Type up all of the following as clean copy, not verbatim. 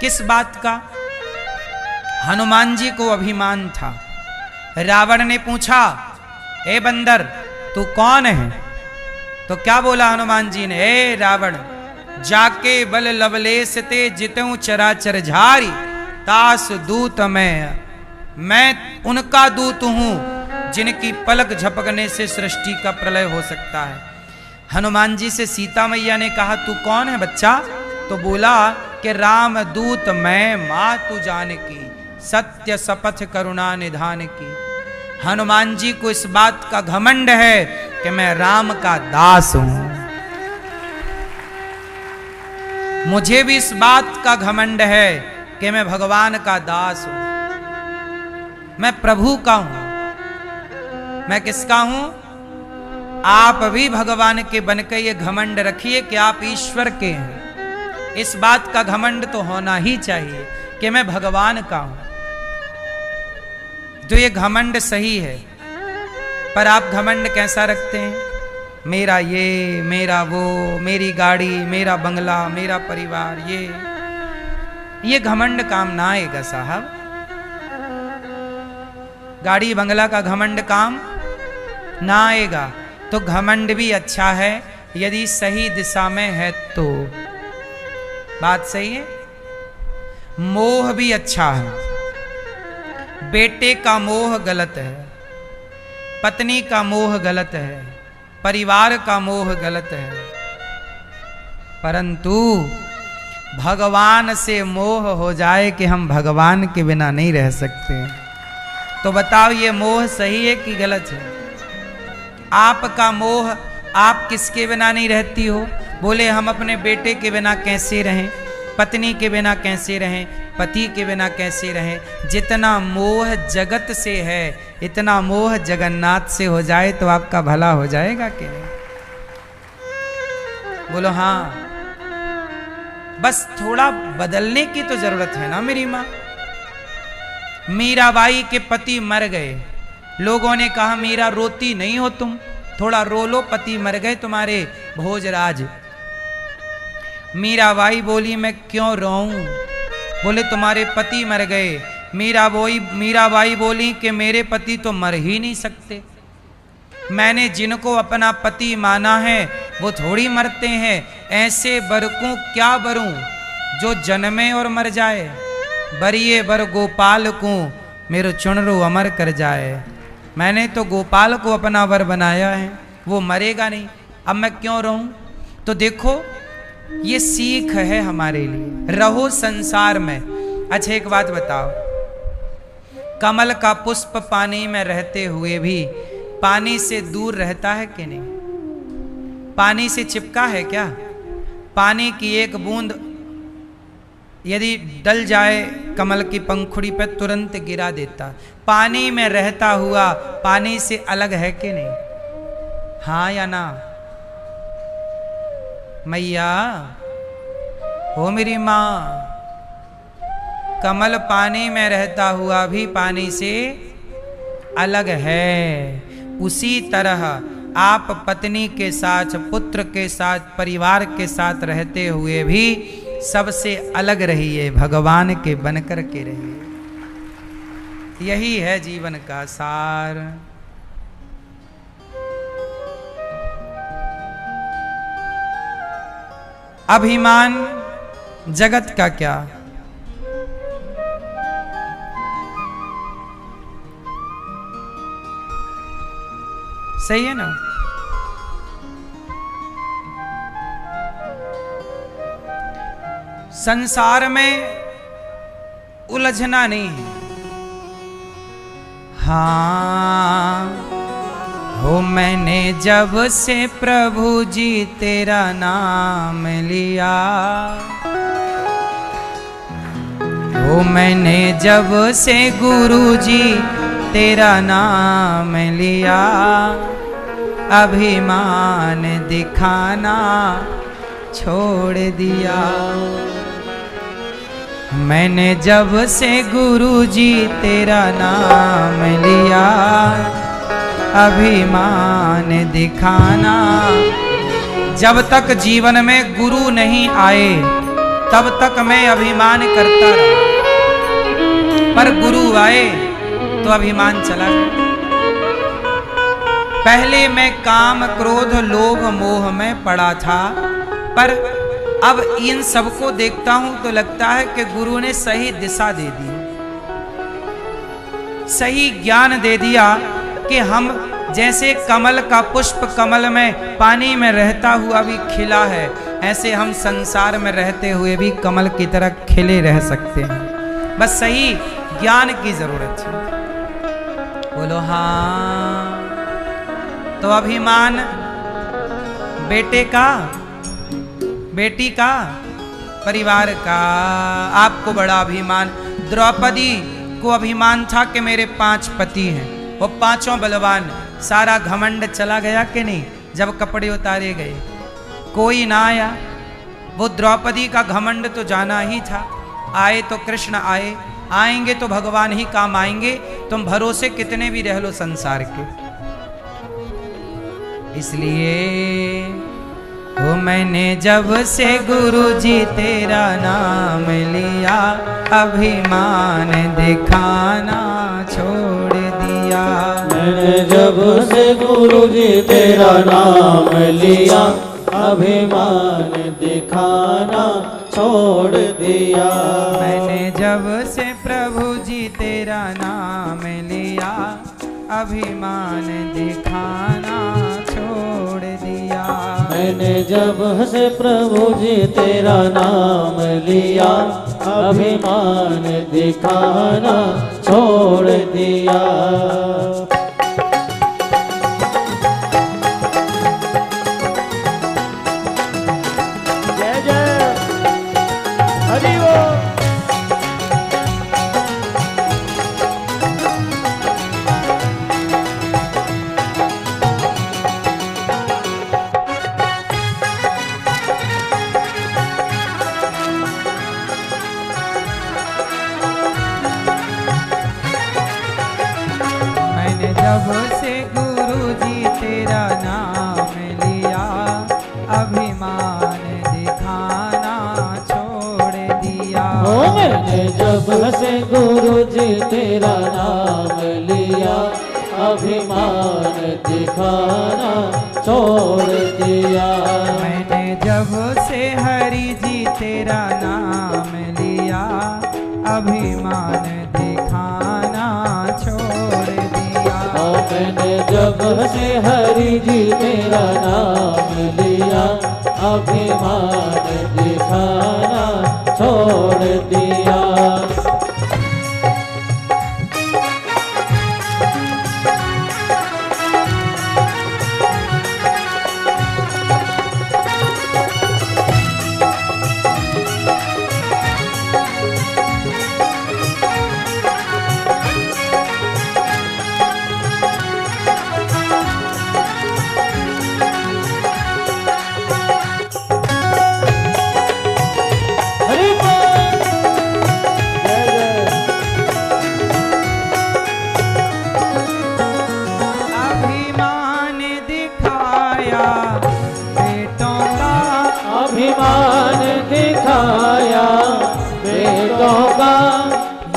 किस बात का? हनुमान जी को अभिमान था। रावण ने पूछा, ए बंदर तू कौन है? तो क्या बोला हनुमान जी ने, ए रावण, जाके बल लवलेश ते जितऊं चराचर झारी, तास दूत मैं उनका दूत हूं जिनकी पलक झपकने से सृष्टि का प्रलय हो सकता है। हनुमान जी से सीता मैया ने कहा, तू कौन है बच्चा? तो बोला कि राम दूत मैं, मातु जानकी, सत्य शपथ करुणा निधान की। हनुमान जी को इस बात का घमंड है कि मैं राम का दास हूं। मुझे भी इस बात का घमंड है कि मैं भगवान का दास हूं, मैं प्रभु का हूं। मैं किसका हूं? आप भी भगवान के बनकर ये घमंड रखिए कि आप ईश्वर के हैं। इस बात का घमंड तो होना ही चाहिए कि मैं भगवान का हूं। तो ये घमंड सही है, पर आप घमंड कैसा रखते हैं? मेरा ये, मेरा वो, मेरी गाड़ी, मेरा बंगला, मेरा परिवार, ये घमंड काम ना आएगा साहब। गाड़ी बंगला का घमंड काम ना आएगा। तो घमंड भी अच्छा है यदि सही दिशा में है तो। बात सही है। मोह भी अच्छा है। बेटे का मोह गलत है, पत्नी का मोह गलत है, परिवार का मोह गलत है, परंतु भगवान से मोह हो जाए कि हम भगवान के बिना नहीं रह सकते, तो बताओ ये मोह सही है कि गलत है? आपका मोह, आप किसके बिना नहीं रहती हो? बोले हम अपने बेटे के बिना कैसे रहें, पत्नी के बिना कैसे रहें, पति के बिना कैसे रहें? जितना मोह जगत से है इतना मोह जगन्नाथ से हो जाए तो आपका भला हो जाएगा कि नहीं? बोलो हाँ। बस थोड़ा बदलने की तो जरूरत है ना मेरी माँ। मीराबाई के पति मर गए, लोगों ने कहा मीरा रोती नहीं हो तुम, थोड़ा रो लो, पति मर गए तुम्हारे भोजराज। मीराबाई बोली मैं क्यों रोऊं? बोले तुम्हारे पति मर गए। मीराबाई बोली कि मेरे पति तो मर ही नहीं सकते, मैंने जिनको अपना पति माना है वो थोड़ी मरते हैं। ऐसे बर को क्या बरूं जो जन्मे और मर जाए, बरिए बर गोपाल को मेरो चुनरो अमर कर जाए। मैंने तो गोपाल को अपना वर बनाया है, वो मरेगा नहीं, अब मैं क्यों रहूं? तो देखो ये सीख है हमारे लिए, रहो संसार में। अच्छा एक बात बताओ, कमल का पुष्प पानी में रहते हुए भी पानी से दूर रहता है कि नहीं? पानी से चिपका है क्या? पानी की एक बूंद यदि डल जाए कमल की पंखुड़ी पर तुरंत गिरा देता। पानी में रहता हुआ पानी से अलग है कि नहीं? हाँ या ना? मैया हो मेरी माँ, कमल पानी में रहता हुआ भी पानी से अलग है। उसी तरह आप पत्नी के साथ, पुत्र के साथ, परिवार के साथ रहते हुए भी सबसे अलग रहिए, भगवान के बनकर के रहिए। यही है जीवन का सार। अभिमान जगत का क्या? सही है ना? संसार में उलझना नहीं है। हाँ हो मैंने जब से प्रभु जी तेरा नाम लिया, हो मैंने जब से गुरु जी तेरा नाम लिया, अभिमान दिखाना छोड़ दिया। मैंने जब से गुरु जी तेरा नाम लिया, अभिमान दिखाना। जब तक जीवन में गुरु नहीं आए तब तक मैं अभिमान करता रहा, पर गुरु आए तो अभिमान चला गया। पहले मैं काम क्रोध लोभ मोह में पड़ा था, पर अब इन सबको देखता हूं तो लगता है कि गुरु ने सही दिशा दे दी, सही ज्ञान दे दिया कि हम जैसे कमल का पुष्प कमल में पानी में रहता हुआ भी खिला है, ऐसे हम संसार में रहते हुए भी कमल की तरह खिले रह सकते हैं। बस सही ज्ञान की जरूरत है। बोलो हाँ। तो अभिमान बेटे का, बेटी का, परिवार का, आपको बड़ा अभिमान। द्रौपदी को अभिमान था कि मेरे 5 पति हैं, वो 5 बलवान। सारा घमंड चला गया कि नहीं जब कपड़े उतारे गए? कोई ना आया। वो द्रौपदी का घमंड तो जाना ही था। आए तो कृष्ण आए, आएंगे तो भगवान ही काम आएंगे। तुम भरोसे कितने भी रह लो संसार के। इसलिए वो मैंने जब से गुरु जी तेरा नाम लिया, अभिमान दिखाना छोड़ दिया। मैंने जब से गुरु जी तेरा नाम लिया, अभिमान दिखाना छोड़ दिया। मैंने जब से प्रभु जी तेरा नाम लिया, अभिमान दिखाना छोड़ दिया। मैंने जब से प्रभु जी तेरा नाम लिया, अभिमान दिखाना छोड़ दिया। जय जय हरि बोल। जब से गुरु जी तेरा नाम लिया, अभिमान दिखाना छोड़ दिया। मैंने जब से गुरु जी तेरा नाम लिया, अभिमान दिखाना छोड़ दिया। मैंने जब से हरि जी तेरा नाम लिया, अभिमान दिखाना छोड़ दिया। मैंने जब से हरि जी तेरा नाम लिया, अभिमान दिखाना छोड़ दिया। अभिमान दिखाया बेटों का,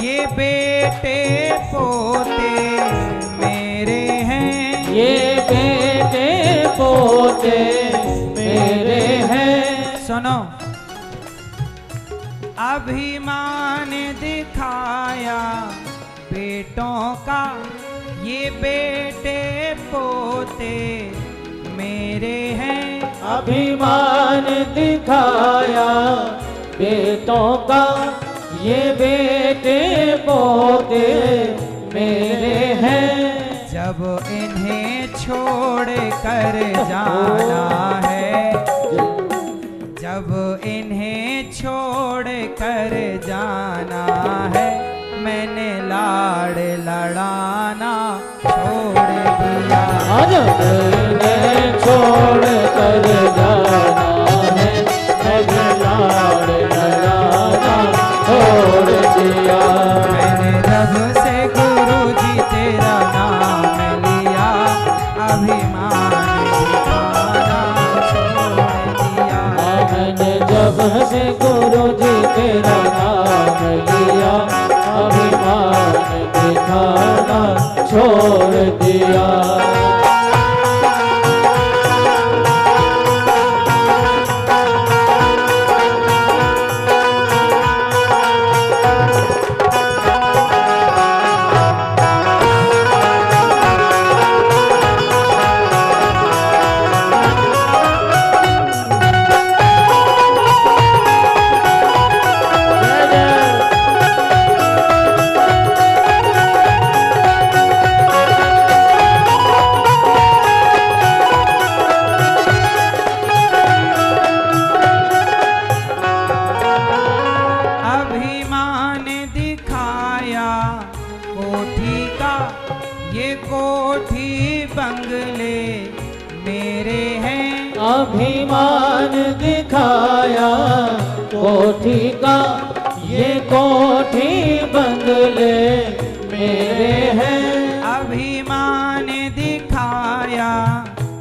ये बेटे पोते मेरे हैं, ये बेटे पोते मेरे हैं। सुनो, अभिमान दिखाया बेटों का, ये बेटे पोते मेरे हैं। अभिमान दिखाया बेटों का, ये बेटे पोते मेरे हैं। जब इन्हें छोड़ कर जाना है, जब इन्हें छोड़ कर जाना है, मैंने लाड़ लड़ाना छोड़ दिया। मैंने छोड़ कर जाना है, मैंने लाड़ लड़ाना छोड़ दिया। मैंने जब से गुरु जी तेरा नाम लिया, अभिमान दिखाना छोड़ दिया। मैंने जब से गुरु जी तेरा नाम लिया, अभिमान दिखाना छोड़ दिया। कोठी का ये कोठी बंगले मेरे हैं। अभिमान दिखाया कोठी का ये कोठी बंगले मेरे हैं। अभिमान दिखाया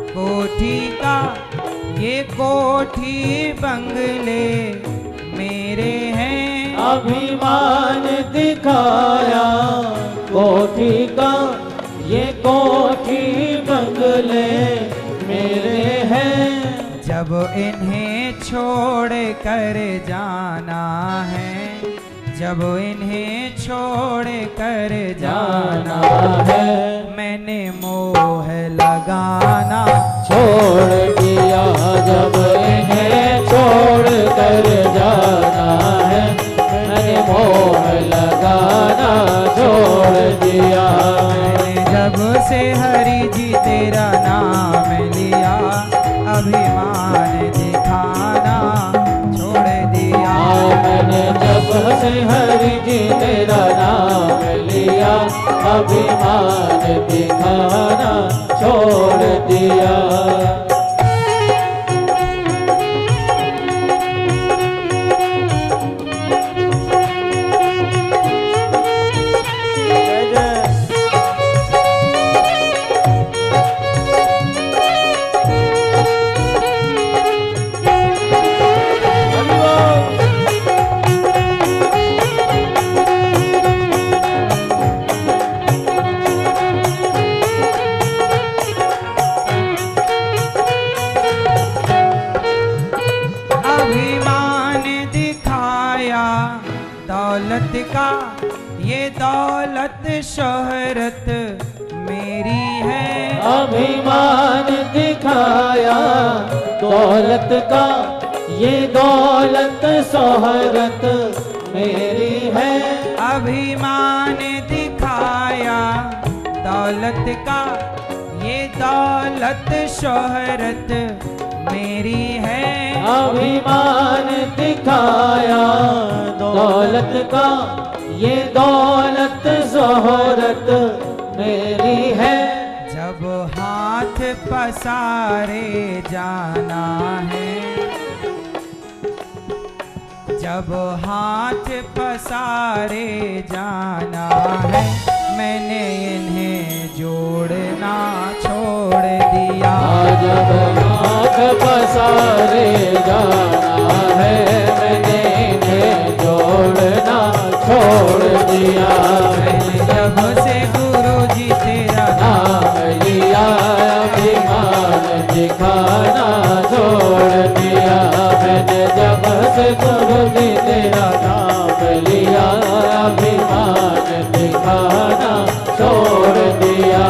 कोठी का ये कोठी बंगले मेरे हैं। अभिमान दिखाया कोठी का ये कोठी बंगले मेरे हैं। जब इन्हें छोड़ कर जाना है, जब इन्हें छोड़ कर जाना है, मैंने मोह लगाना छोड़ दिया। जब इन्हें छोड़ कर जाना है, मैंने मोह लगाना छोड़ दिया। मैंने जब से हरि जी तेरा नाम लिया, अभिमान दिखाना छोड़ दिया। मैंने जब से हरि जी तेरा नाम लिया, अभिमान दिखाना छोड़ दिया। दौलत का ये दौलत शोहरत मेरी है। अभिमान दिखाया दौलत का ये दौलत शोहरत मेरी है। अभिमान दिखाया दौलत का ये दौलत शोहरत मेरी है। अभिमान दिखाया दौलत का ये दौलत शोहरत मेरी है। जब हाथ पसारे जाना है, जब हाथ पसारे जाना है, मैंने इन्हें जोड़ना छोड़ दिया। जब हाथ पसारे जाना है, मैंने इन्हें जोड़ना छोड़ दिया। मैंने जब से गुरु जी तेरा नाम लिया, अभिमान दिखाना छोड़ दिया। मैंने जब से गुरु जी तेरा नाम लिया, अभिमान दिखाना छोड़ दिया।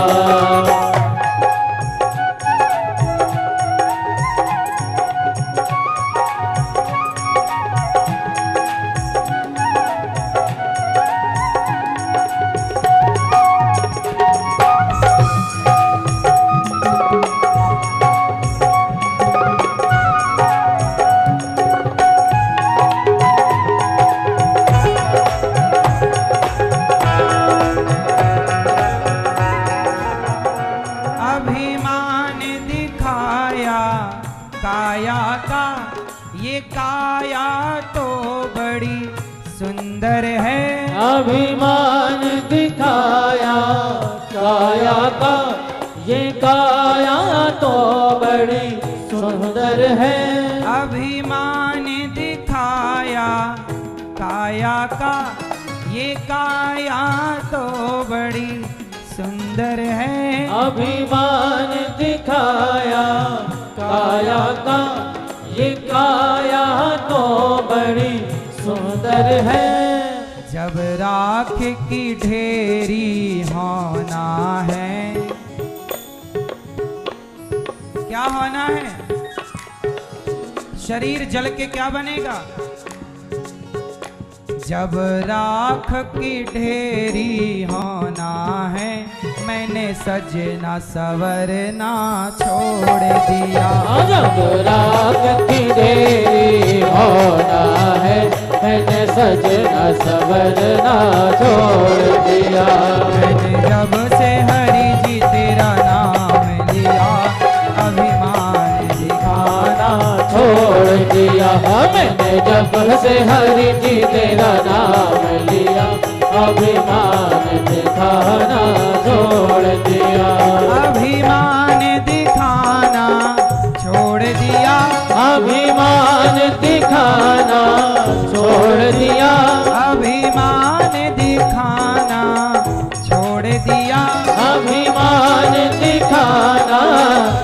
अभिमान दिखाया काया का ये काया तो बड़ी सुंदर है। अभिमान दिखाया काया का ये काया तो बड़ी सुंदर है। अभिमान दिखाया काया का, ये काया तो बड़ी सुंदर है। अभिमान दिखाया काया का, ये काया तो बड़ी सुंदर है। जब राख की ढेरी होना है, क्या होना है? शरीर जल के क्या बनेगा? जब राख की ढेरी होना है, मैंने सजना सवरना छोड़ दिया। जब राख की ढेरी होना है, मैंने सजना सवरना छोड़ दिया। मैंने जब से हरि जी तेरा नाम लिया, अभिमान दिखाना छोड़ दिया। मैंने जब से हरि जी तेरा नाम लिया, अभिमान दिखाना छोड़ दिया। अभिमान दिखाना छोड़ दिया। अभिमान दिखाना छोड़ दिया। अभिमान दिखाना छोड़ दिया। अभिमान दिखाना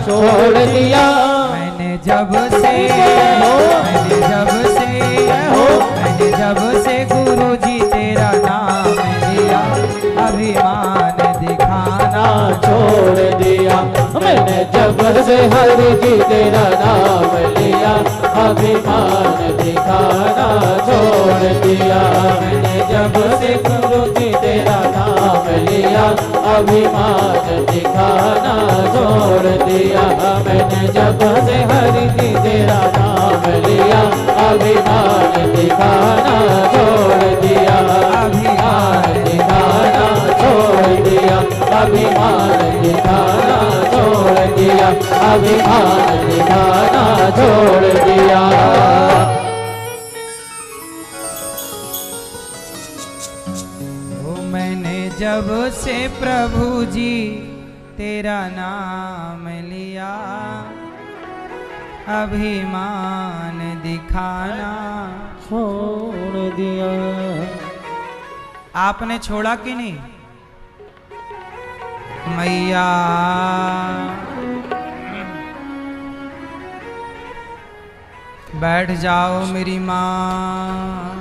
छोड़ दिया। मैंने जब से गुरु जी तेरा नाम लिया, अभिमान दिखाना छोड़ दिया। मैंने जब से हरि जी तेरा नाम लिया, अभिमान दिखाना छोड़ दिया। मैंने जब से गुरु जी तेरा नाम लिया, अभिमान दिखाना छोड़ दिया। मैंने जब से हरि जी तेरा नाम लिया, अभिमान दिखाना छोड़ दिया। अभिमान दिखाना छोड़ दिया। अभिमान दिखाना छोड़ दिया। अभिमान दिखाना छोड़ दिया। मैंने जब से प्रभु जी तेरा नाम लिया, अभिमान दिखाना छोड़ दिया। आपने छोड़ा कि नहीं? मैया बैठ जाओ मेरी माँ।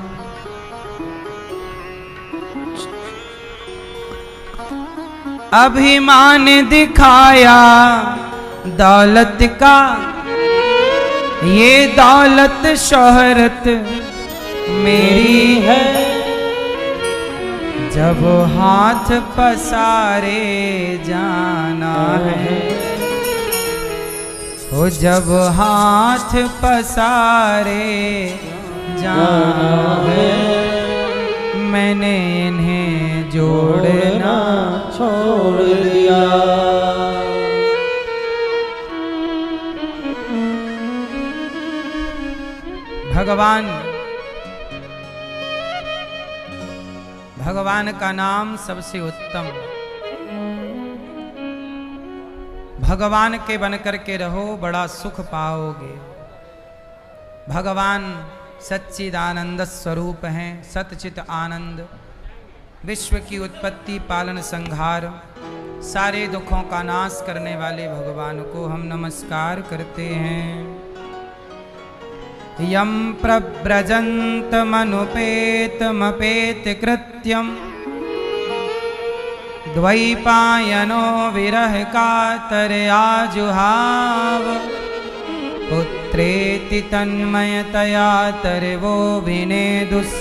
अभिमान दिखाया दौलत का, ये दौलत शोहरत मेरी है। जब हाथ पसारे जाना है, हो जब हाथ पसारे जाना है, मैंने इन्हें जोड़ना छोड़ दिया। भगवान का नाम सबसे उत्तम। भगवान के बनकर के रहो, बड़ा सुख पाओगे। भगवान सच्चिदानंद स्वरूप हैं, सतचित आनंद। विश्व की उत्पत्ति पालन संहार, सारे दुखों का नाश करने वाले भगवान को हम नमस्कार करते हैं। यम प्रव्रजन्तमनुपेतमपेत कृत्यम, द्वैपायनो विरह कातरया जुहाव। पुत्रेति तन्मयतया तरवो विनेदुस्,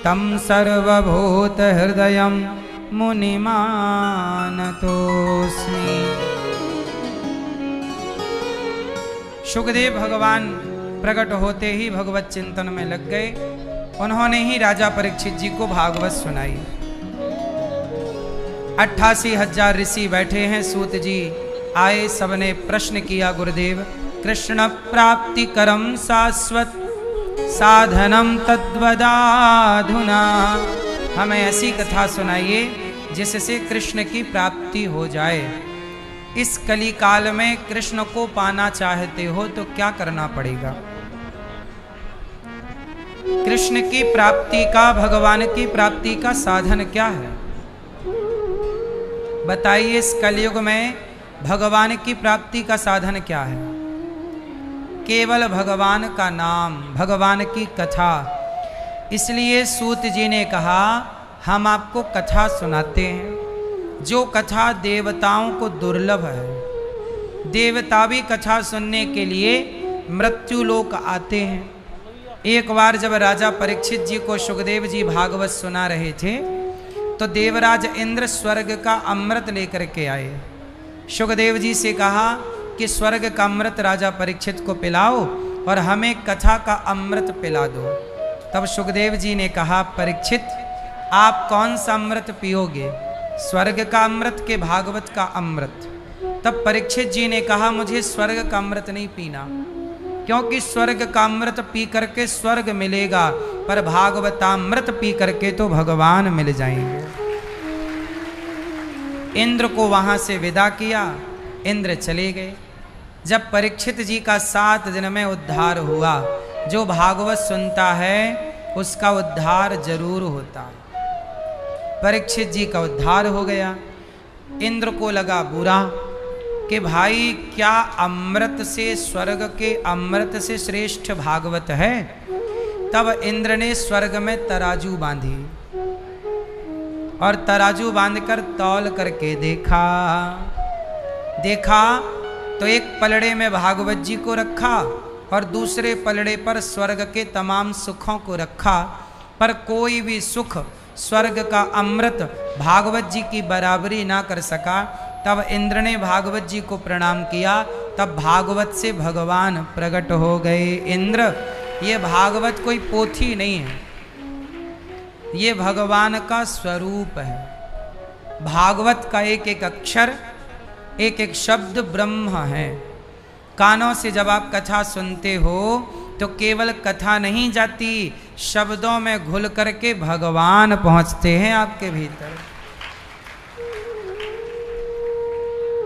तं सर्वभूत हृदयं मुनिमानतोस्मि। सुखदेव भगवान प्रकट होते ही भगवत चिंतन में लग गए। उन्होंने ही राजा परीक्षित जी को भागवत सुनाई। 88,000 ऋषि बैठे हैं। सूत जी आए, सबने प्रश्न किया, गुरुदेव कृष्ण प्राप्ति करम शाश्वत साधनम तद्वदाधुना। हमें ऐसी कथा सुनाइए जिससे कृष्ण की प्राप्ति हो जाए। इस कली काल में कृष्ण को पाना चाहते हो तो क्या करना पड़ेगा? कृष्ण की प्राप्ति का, भगवान की प्राप्ति का साधन क्या है? बताइए, इस कलयुग में भगवान की प्राप्ति का साधन क्या है? केवल भगवान का नाम, भगवान की कथा। इसलिए सूत जी ने कहा, हम आपको कथा सुनाते हैं, जो कथा देवताओं को दुर्लभ है। देवता भी कथा सुनने के लिए मृत्यु लोक आते हैं। एक बार जब राजा परीक्षित जी को सुखदेव जी भागवत सुना रहे थे, तो देवराज इंद्र स्वर्ग का अमृत लेकर के आए। सुखदेव जी से कहा कि स्वर्ग का अमृत राजा परीक्षित को पिलाओ और हमें कथा का अमृत पिला दो। तब सुखदेव जी ने कहा, परीक्षित आप कौन सा अमृत पियोगे, स्वर्ग का अमृत के भागवत का अमृत? तब परीक्षित जी ने कहा, मुझे स्वर्ग का अमृत नहीं पीना, क्योंकि स्वर्ग का अमृत पी करके स्वर्ग मिलेगा, पर भागवतामृत पी करके तो भगवान मिल जाएंगे। इंद्र को वहां से विदा किया, इंद्र चले गए। जब परीक्षित जी का 7 दिन में उद्धार हुआ, जो भागवत सुनता है उसका उद्धार जरूर होता है। परीक्षित जी का उद्धार हो गया। इंद्र को लगा बुरा कि भाई क्या अमृत से, स्वर्ग के अमृत से श्रेष्ठ भागवत है? तब इंद्र ने स्वर्ग में तराजू बांधी और तराजू बांधकर तौल करके देखा तो एक पलड़े में भागवत जी को रखा और दूसरे पलड़े पर स्वर्ग के तमाम सुखों को रखा, पर कोई भी सुख स्वर्ग का अमृत भागवत जी की बराबरी ना कर सका। तब इंद्र ने भागवत जी को प्रणाम किया, तब भागवत से भगवान प्रकट हो गए। इंद्र, ये भागवत कोई पोथी नहीं है, ये भगवान का स्वरूप है। भागवत का एक एक अक्षर, एक एक शब्द ब्रह्म है। कानों से जब आप कथा सुनते हो तो केवल कथा नहीं जाती, शब्दों में घुल करके भगवान पहुंचते हैं आपके भीतर।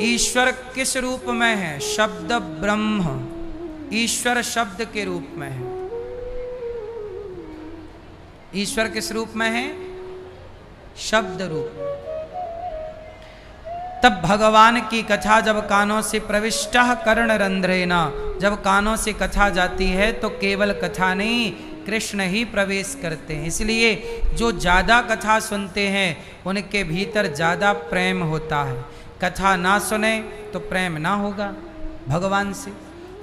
ईश्वर किस रूप में है? शब्द ब्रह्म, ईश्वर शब्द के रूप में है। ईश्वर किस रूप में है? शब्द रूप में। तब भगवान की कथा जब कानों से प्रविष्टः कर्ण रंध्रेना, जब कानों से कथा जाती है तो केवल कथा नहीं, कृष्ण ही प्रवेश करते हैं। इसलिए जो ज़्यादा कथा सुनते हैं उनके भीतर ज़्यादा प्रेम होता है। कथा ना सुने तो प्रेम ना होगा भगवान से।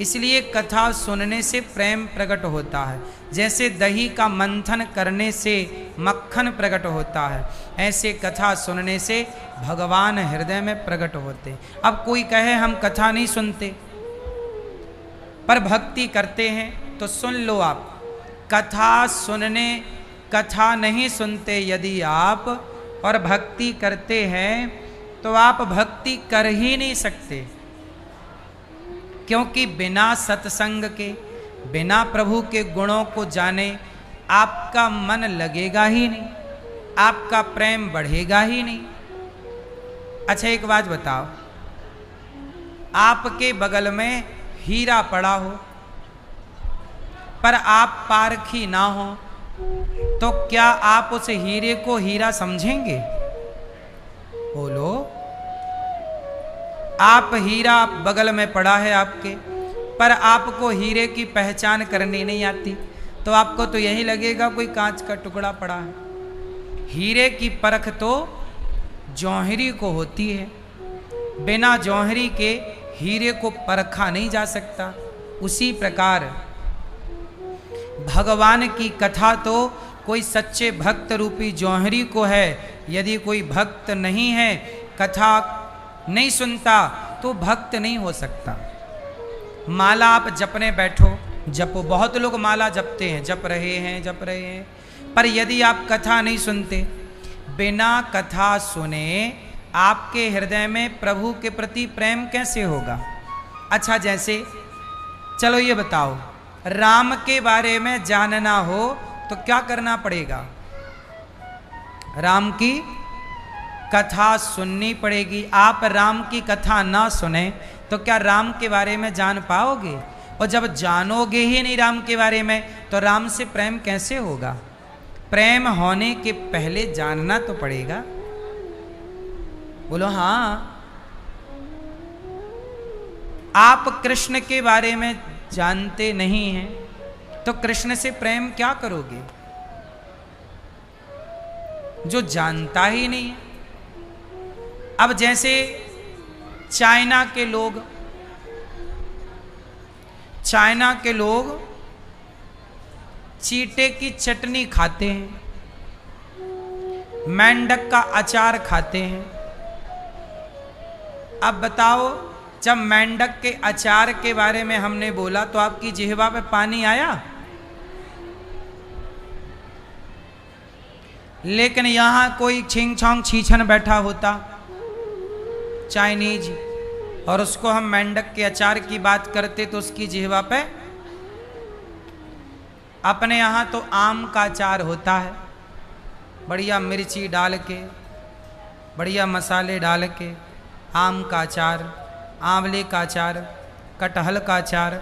इसलिए कथा सुनने से प्रेम प्रकट होता है। जैसे दही का मंथन करने से मक्खन प्रकट होता है, ऐसे कथा सुनने से भगवान हृदय में प्रकट होते। अब कोई कहे हम कथा नहीं सुनते पर भक्ति करते हैं, तो सुन लो आप, कथा सुनने, कथा नहीं सुनते यदि आप और भक्ति करते हैं तो आप भक्ति कर ही नहीं सकते, क्योंकि बिना सत्संग के, बिना प्रभु के गुणों को जाने आपका मन लगेगा ही नहीं, आपका प्रेम बढ़ेगा ही नहीं। अच्छा एक बात बताओ, आपके बगल में हीरा पड़ा हो पर आप पारखी ना हो, तो क्या आप उस हीरे को हीरा समझेंगे? बोलो। आप हीरा बगल में पड़ा है आपके, पर आपको हीरे की पहचान करनी नहीं आती, तो आपको तो यही लगेगा कोई कांच का टुकड़ा पड़ा है। हीरे की परख तो जौहरी को होती है, बिना जौहरी के हीरे को परखा नहीं जा सकता। उसी प्रकार भगवान की कथा तो कोई सच्चे भक्त रूपी जौहरी को है। यदि कोई भक्त नहीं है, कथा नहीं सुनता, तो भक्त नहीं हो सकता। माला आप जपने बैठो, जपो, बहुत लोग माला जपते हैं, जप रहे हैं, पर यदि आप कथा नहीं सुनते, बिना कथा सुने आपके हृदय में प्रभु के प्रति प्रेम कैसे होगा? अच्छा जैसे चलो ये बताओ, राम के बारे में जानना हो तो क्या करना पड़ेगा? राम की कथा सुननी पड़ेगी। आप राम की कथा ना सुने तो क्या राम के बारे में जान पाओगे? और जब जानोगे ही नहीं राम के बारे में तो राम से प्रेम कैसे होगा? प्रेम होने के पहले जानना तो पड़ेगा। बोलो हाँ। आप कृष्ण के बारे में जानते नहीं हैं तो कृष्ण से प्रेम क्या करोगे? जो जानता ही नहीं है। अब जैसे चाइना के लोग चींटे की चटनी खाते हैं, मेंढक का अचार खाते हैं। अब बताओ, जब मेंढक के अचार के बारे में हमने बोला तो आपकी जिह्वा पे पानी आया? लेकिन यहां कोई छिंग छांग छीछन बैठा होता चाइनीज और उसको हम मेंढक के अचार की बात करते तो उसकी जिह्वा पे, अपने यहाँ तो आम का अचार होता है, बढ़िया मिर्ची डाल के, बढ़िया मसाले डाल के, आम का अचार, आंवले का अचार, कटहल का अचार।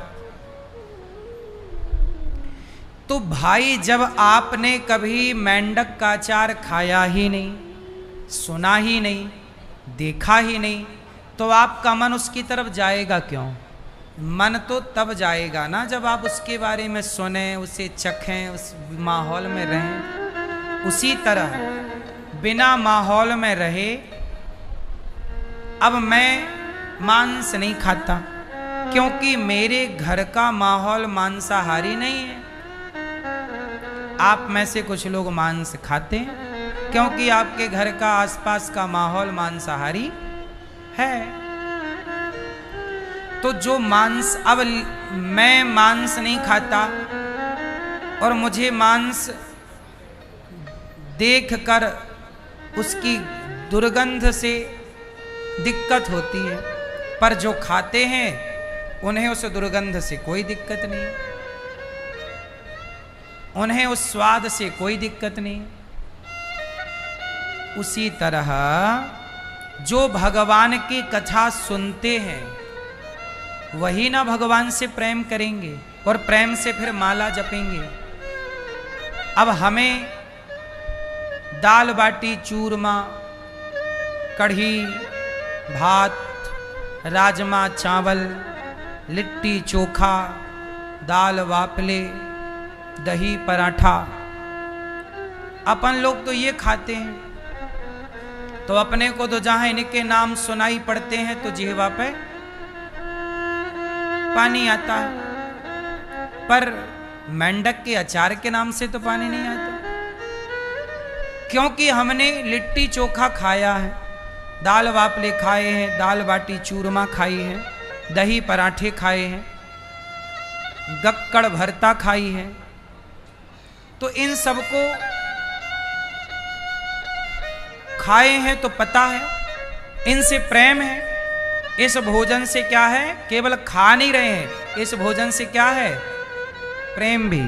तो भाई जब आपने कभी मेंढक का अचार खाया ही नहीं, सुना ही नहीं, देखा ही नहीं, तो आपका मन उसकी तरफ जाएगा क्यों? मन तो तब जाएगा ना जब आप उसके बारे में सुने, उसे चखें, उस माहौल में रहें। उसी तरह बिना माहौल में रहे, अब मैं मांस नहीं खाता क्योंकि मेरे घर का माहौल मांसाहारी नहीं है। आप में से कुछ लोग मांस खाते हैं क्योंकि आपके घर का आसपास का माहौल मांसाहारी है। तो जो मांस, अब मैं मांस नहीं खाता और मुझे मांस देखकर उसकी दुर्गंध से दिक्कत होती है, पर जो खाते हैं उन्हें उस दुर्गंध से कोई दिक्कत नहीं, उन्हें उस स्वाद से कोई दिक्कत नहीं। उसी तरह जो भगवान की कथा सुनते हैं वही ना भगवान से प्रेम करेंगे और प्रेम से फिर माला जपेंगे। अब हमें दाल बाटी चूरमा, कढ़ी भात, राजमा चावल, लिट्टी चोखा, दाल वापले, दही पराठा, अपन लोग तो ये खाते हैं। तो अपने को तो जहां इनके नाम सुनाई पड़ते हैं तो जिह्वा पे पानी आता है, पर मेंढक के अचार के नाम से तो पानी नहीं आता, क्योंकि हमने लिट्टी चोखा खाया है, दाल वापले खाए हैं, दाल बाटी चूरमा खाई है, दही पराठे खाए हैं, गक्कड़ भरता खाई है। तो इन सबको खाए हैं तो पता है, इनसे प्रेम है। इस भोजन से क्या है, केवल खा नहीं रहे हैं, इस भोजन से क्या है, प्रेम भी।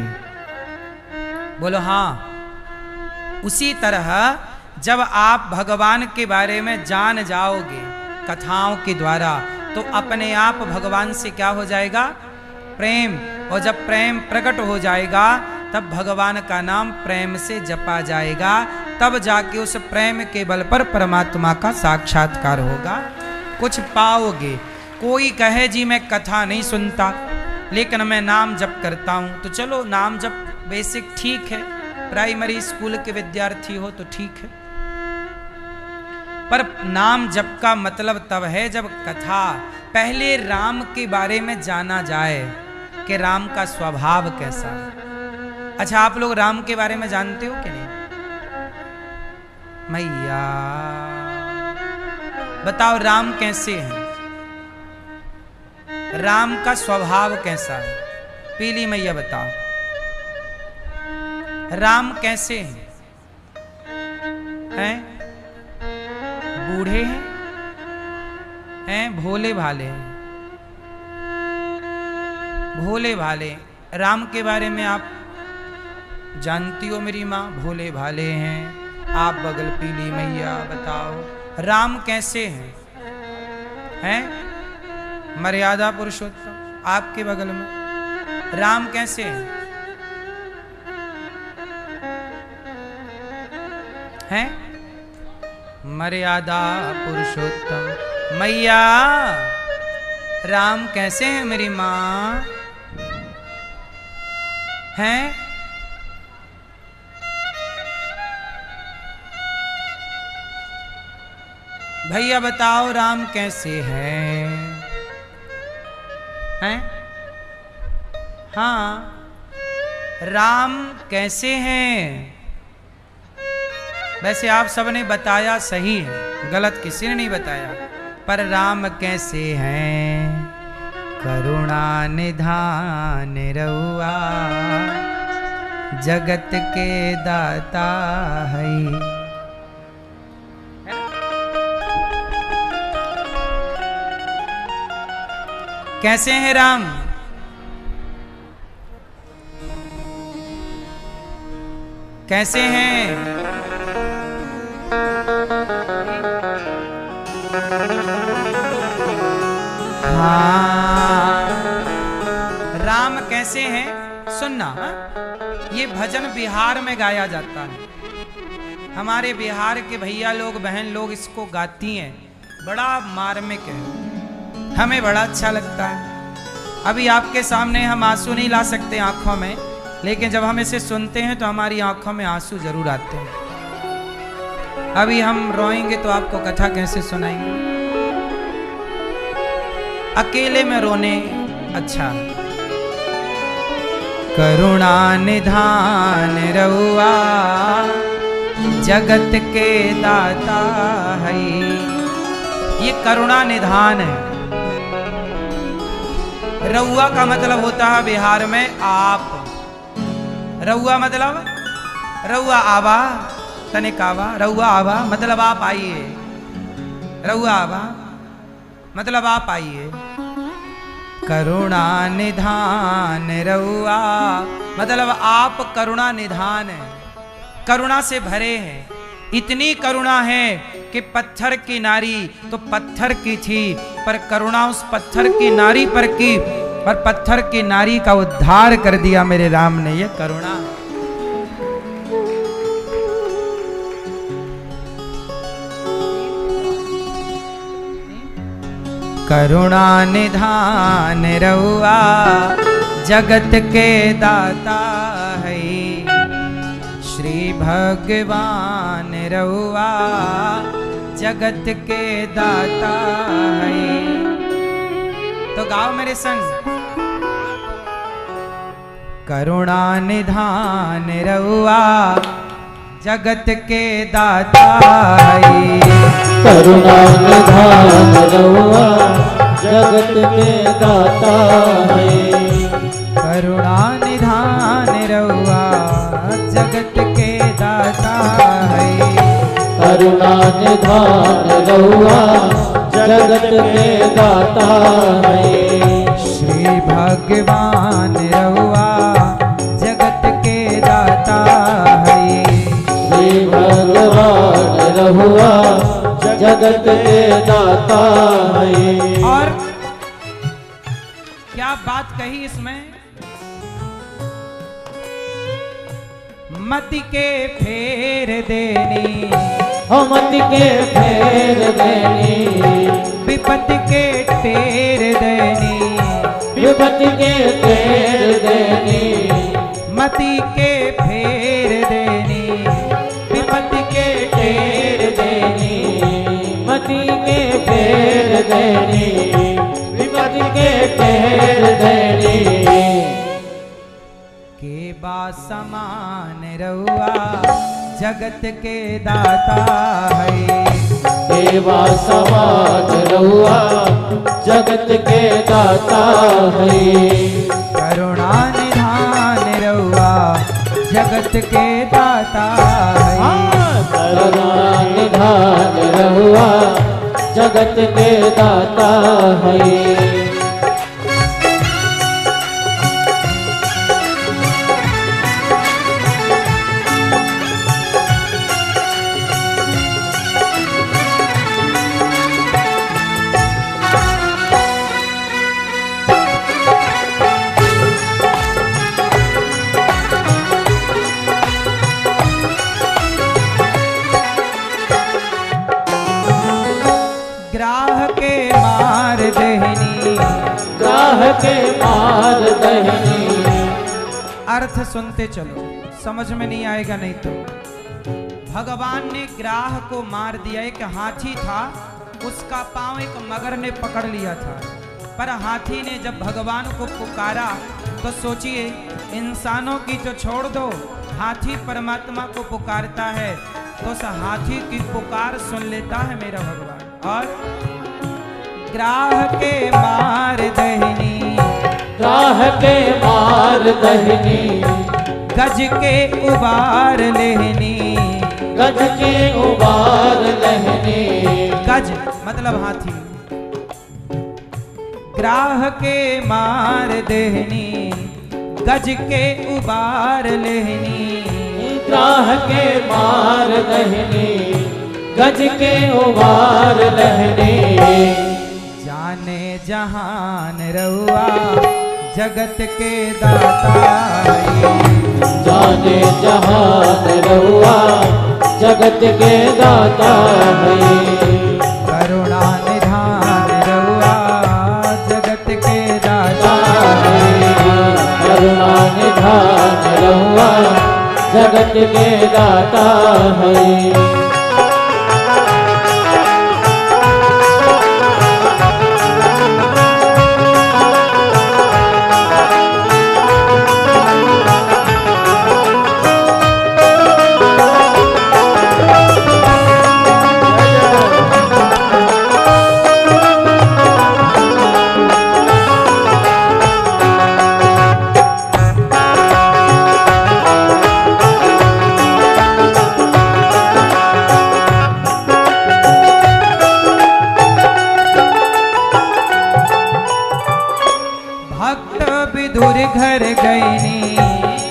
बोलो हाँ। उसी तरह जब आप भगवान के बारे में जान जाओगे कथाओं के द्वारा तो अपने आप भगवान से क्या हो जाएगा, प्रेम। और जब प्रेम प्रकट हो जाएगा तब भगवान का नाम प्रेम से जपा जाएगा, तब जाके उस प्रेम के बल पर परमात्मा का साक्षात्कार होगा, कुछ पाओगे। कोई कहे जी मैं कथा नहीं सुनता लेकिन मैं नाम जप करता हूं, तो चलो नाम जप बेसिक ठीक है, प्राइमरी स्कूल के विद्यार्थी हो तो ठीक है, पर नाम जप का मतलब तब है जब कथा, पहले राम के बारे में जाना जाए कि राम का स्वभाव कैसा है। अच्छा, आप लोग राम के बारे में जानते हो कि नहीं? मैया बताओ राम कैसे हैं, राम का स्वभाव कैसा है? पीली मैया बताओ राम कैसे हैं? हैं बूढ़े हैं, हैं भोले भाले हैं, भोले भाले। राम के बारे में आप जानती हो मेरी माँ, भोले भाले हैं। आप बगल पीली मैया बताओ राम कैसे हैं? हैं मर्यादा पुरुषोत्तम। आपके बगल में। राम कैसे हैं? हैं? मर्यादा पुरुषोत्तम। मैया राम कैसे हैं मेरी माँ? हैं? भैया बताओ राम कैसे हैं? हैं? हाँ, राम कैसे हैं? वैसे आप सबने बताया सही है, गलत किसी ने नहीं बताया। पर राम कैसे हैं? करुणा निधान रहुआ जगत के दाता है। कैसे हैं राम? कैसे हैं? हाँ, राम कैसे हैं? सुनना, ये भजन बिहार में गाया जाता है। हमारे बिहार के भैया लोग बहन लोग इसको गाती हैं, बड़ा मार्मिक है, हमें बड़ा अच्छा लगता है। अभी आपके सामने हम आंसू नहीं ला सकते आंखों में, लेकिन जब हम इसे सुनते हैं तो हमारी आंखों में आंसू जरूर आते हैं। अभी हम रोएंगे तो आपको कथा कैसे सुनाएंगे? अकेले में रोने अच्छा। करुणा निधान रहुआ जगत के दाता है। ये करुणा निधान है। रहुआ का मतलब होता है बिहार में आप। रहुआ मतलब रहुआ आवा, तनिक आवा, रहुआ आवा मतलब आप आइए। रहुआ आवा मतलब आप आइए। करुणा निधान रहुआ मतलब आप करुणा निधान है, करुणा से भरे हैं। इतनी करुणा है कि पत्थर की नारी तो पत्थर की थी, पर करुणा उस पत्थर की नारी पर की, पर पत्थर की नारी का उद्धार कर दिया मेरे राम ने। ये करुणा है। करुणा निधान रहुआ जगत के दाता है। श्री भगवान रहुआ जगत के दाता है। तो गाओ मेरे संग। करुणा निधान रहुआ जगत के दाता है। करुणा निधान रहुआ जगत के दाता है। करुणा निधान रहुआ जगत के दाता है। करुणा निधान रहुआ जगत के दाता है। श्री भगवान रहुआ जगत के दाता है। श्री भगवान रहुआ जगत के दाता है। और क्या बात कही इसमें? मति के फेर देनी, मति के फेर देनी, विपत्ति के टेर देनी, विपत्ति के फेर देनी, मति के फेर देनी, विपत्ति के टेर देनी, मति के फेर देनी, विपत्ति के फेर देनी। के बा समान रहुआ जगत के दाता है। देवा समान रहुआ जगत के दाता है। करुणा निधान रहुआ जगत के दाता है। करुणा निधान रहुआ जगत के दाता है। के मार दहनी। अर्थ सुनते चलो, समझ में नहीं आएगा नहीं तो। भगवान ने ग्राह को मार दिया। एक हाथी था, उसका पांव एक मगर ने पकड़ लिया था। पर हाथी ने जब भगवान को पुकारा तो सोचिए, इंसानों की तो छोड़ दो, हाथी परमात्मा को पुकारता है तो उस हाथी की पुकार सुन लेता है मेरा भगवान। और ग्राह के मार दहनी, ग्राह के मार दहनी, गज के उबार लेहनी। गज के उबार लहनी। गज मतलब हाथी। ग्राह के मार देहनी, गज के उबार लेहनी। ग्राह के मार दहनी, गज के उबार लहनी। जाने जहान रहुआ जगत के दाता। जाने जहान रहुआ जगत के दाता है। करुणा निधान रहुआ जगत के दाता है। करुणा निधान रहुआ जगत के दाता है। घर गईनी,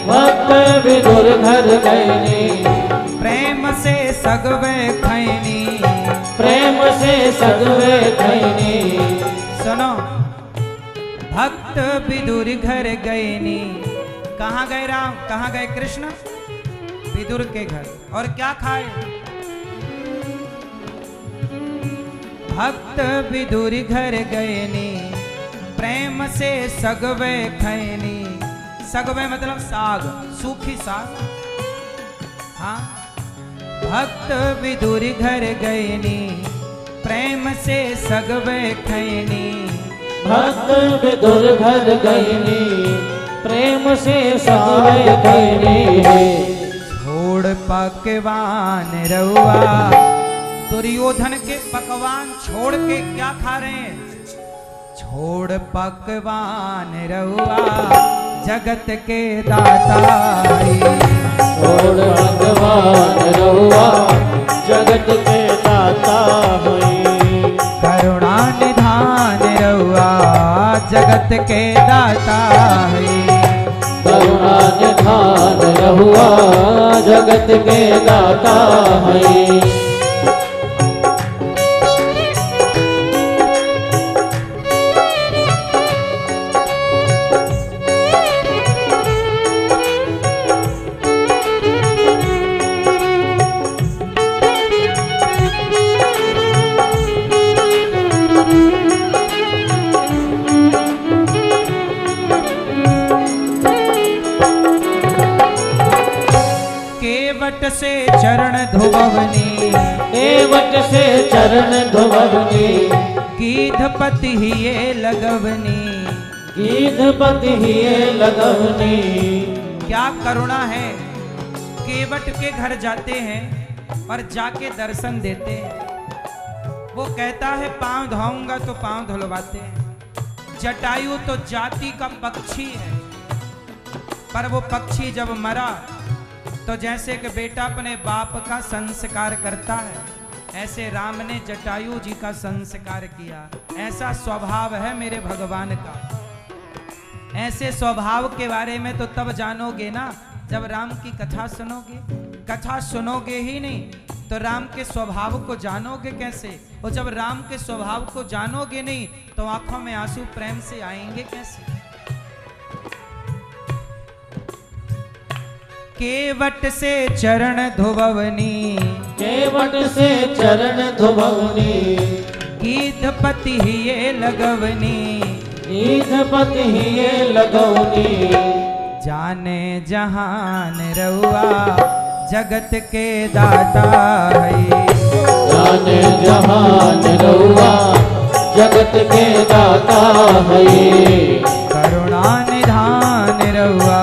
भक्त विदुर घर गईनी। प्रेम से सगवे खैनी, प्रेम से सगवे खैनी। सुनो, भक्त विदुर घर गईनी। कहाँ गए राम, कहाँ गए कृष्ण? विदुर के घर। और क्या खाए? भक्त विदुर घर गईनी, प्रेम से सगवे खैनी। सगवे मतलब साग, सूखी साग। हाँ, भक्त विदुर घर गईनी, प्रेम से सगवे खैनी। भक्त विदुर घर गईनी, प्रेम से सगवे खैनी। छोड़ पकवान रहुआ, दुर्योधन के पकवान छोड़ के क्या खा रहे हैं? छोड़ पकवान रहुआ जगत के दाता। छोड़ पकवान रहुआ जगत के दाता। करुणा निधान रहुआ जगत के दाता। करुणा निधान रहुआ जगत के दाता है। केवट से चरण धुबवनी, केवट से चरण धुबवनी। गीधपति ही ये लगवनी, गीधपति ही ये लगवनी। क्या करुणा है। केवट के घर जाते हैं और जाके दर्शन देते हैं। वो कहता है पांव धोऊंगा तो पांव धुलवाते हैं। जटायु तो जाति का पक्षी है, पर वो पक्षी जब मरा तो जैसे कि बेटा अपने बाप का संस्कार करता है, ऐसे राम ने जटायु जी का संस्कार किया। ऐसा स्वभाव है मेरे भगवान का। ऐसे स्वभाव के बारे में तो तब जानोगे ना जब राम की कथा सुनोगे। कथा सुनोगे ही नहीं तो राम के स्वभाव को जानोगे कैसे? और जब राम के स्वभाव को जानोगे नहीं तो आंखों में आंसू प्रेम से आएंगे कैसे? केवट से चरण धुबवनी, केवट से चरण धुबवनी। गीधपति ही ये लगवनी, गीधपति हिये लगौनी जाने जहान रहुआ जगत के दाता है जाने जहान रहुआ जगत के दाता है करुणा निधान रहुआ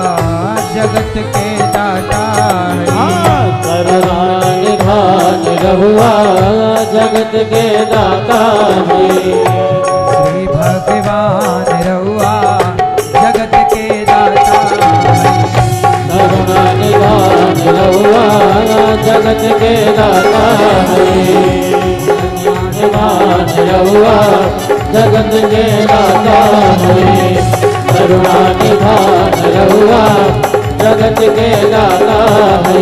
जगत के दाता है करुणा निधान रहुआ जगत के दाता है श्री भगवान रहुआ जगत के दाता है करुणा निधान रहुआ जगत के दाता है निधान रहुआ जगत के दाता है करुणा निधान रहुआ जगत के दाता है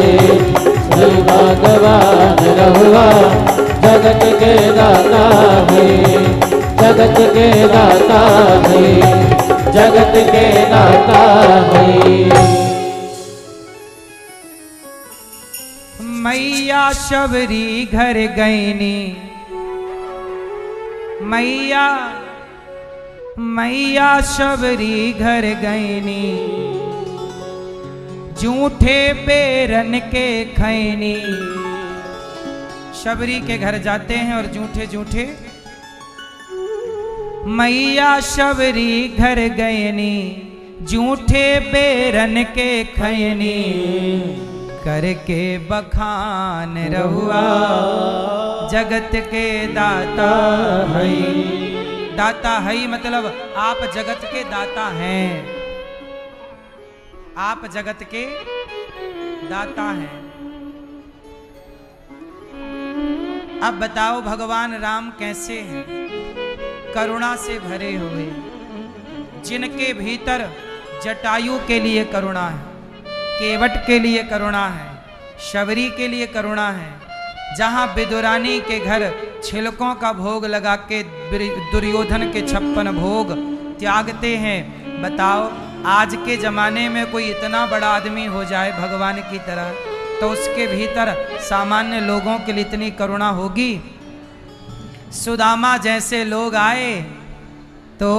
श्री भगवान रहुआ जगत के दाता है जगत के दाता है जगत के दाता है मैया शबरी घर गईनी मैया मैया शबरी घर गईनी जूठे बेरन के खैनी शबरी के घर जाते हैं और जूठे जूठे मैया शबरी घर गईनी जूठे बेरन के खैनी करके बखान रहुआ जगत के दाता है दाता है मतलब आप जगत के दाता हैं आप जगत के दाता हैं। अब बताओ भगवान राम कैसे हैं करुणा से भरे हुए जिनके भीतर जटायु के लिए करुणा है केवट के लिए करुणा है शबरी के लिए करुणा है जहां विदुरानी के घर छिलकों का भोग लगा के दुर्योधन के 56 भोग त्यागते हैं। बताओ आज के जमाने में कोई इतना बड़ा आदमी हो जाए भगवान की तरह तो उसके भीतर सामान्य लोगों के लिए इतनी करुणा होगी। सुदामा जैसे लोग आए तो